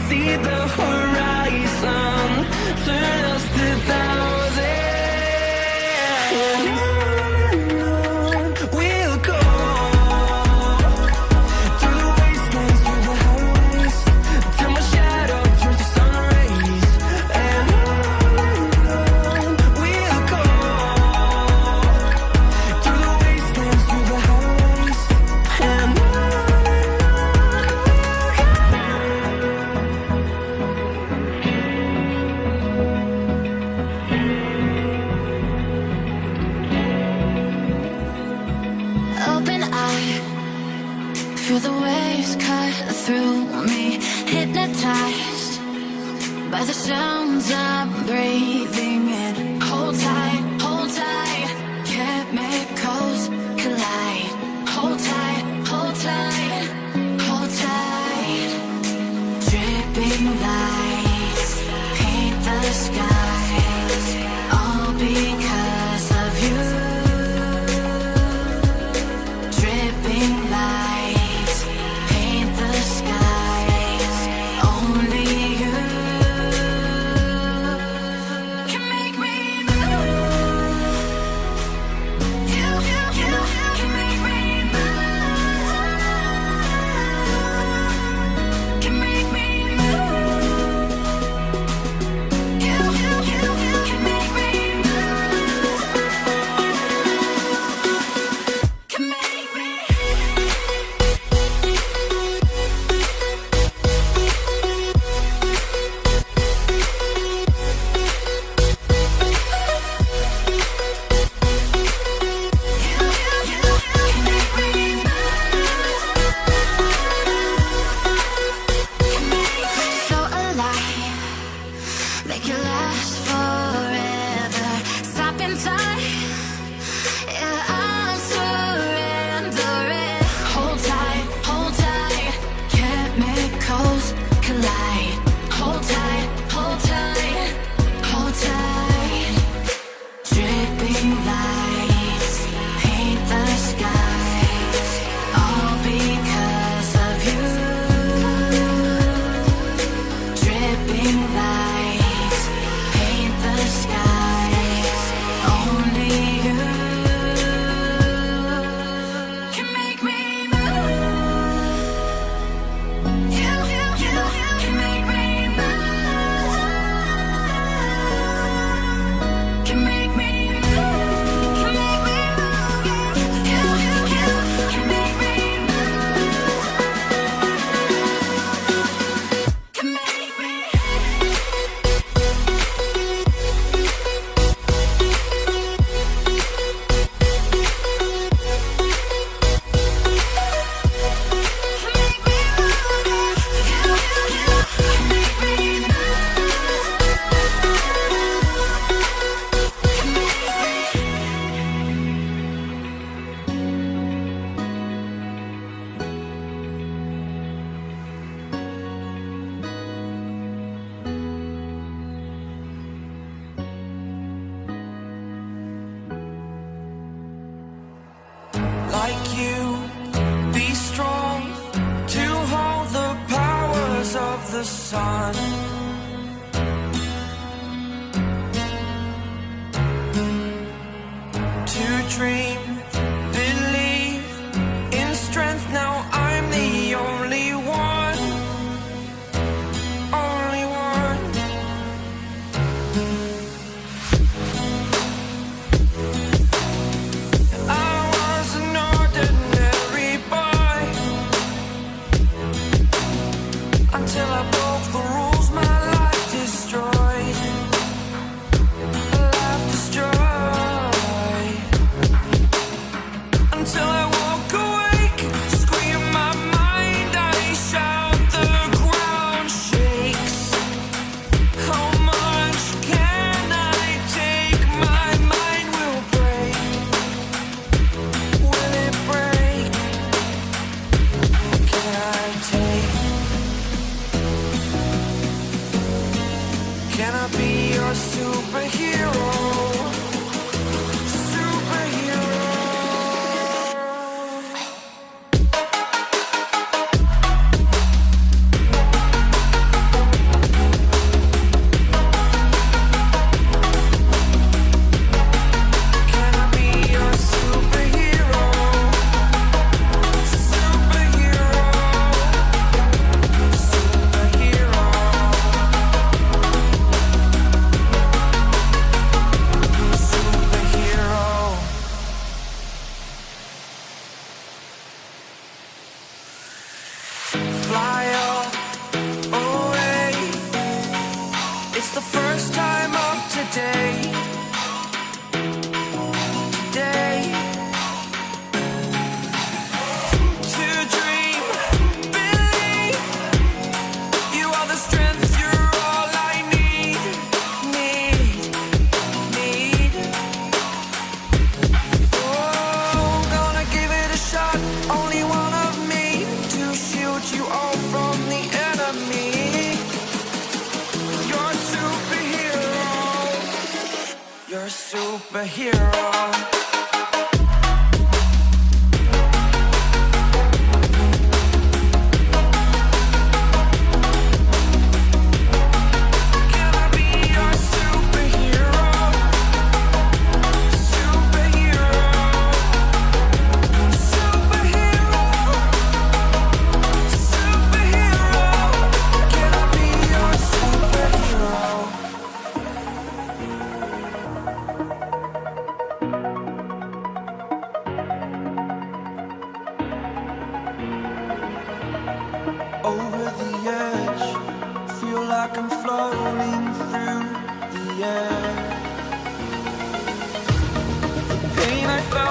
see the horizon, turn us to thousands. And on we'll go, through the wastelands, through the highways, till my shadow turns to sun rays. And on we'll go, through the wastelands, through the highways. And open eye, feel the waves cut through me, hypnotized by the sounds I'm breathing in. Hold tight, chemicals collide. Hold tight, hold tight, hold tight. Dripping lights paint the skies, all because of you. Dripping lights paint the skies, only you can make me move. You can make me move. Can make me move. You can make me move. Can make me. So alive, make it last forever. Stop in time, yeah, I'm surrendering. Hold tight, chemicals collide. Hold tight, hold tight, hold tight. Dripping lights paint the skies, all because of you. Dripping lights paint the skies, only you can make me move. You can make me move. Can make me move. Can make me move. You can make me move. Can make me. like you, be strong to hold the powers of the sun. To dream, believe in strength. Now I'm the only one, only one. I was an ordinary boy until I broke the rules. My life destroyed, life destroyed. Until I walk awake, scream my mind, I shout, the ground shakes. How much can I take? My mind will break. Will it break? What can I take? Can I be your superhero? Superhero. superhero. Can I be your superhero? Superhero. Superhero. Superhero. Can I be your superhero? Over the edge, feel like I'm floating through the air. The pain I felt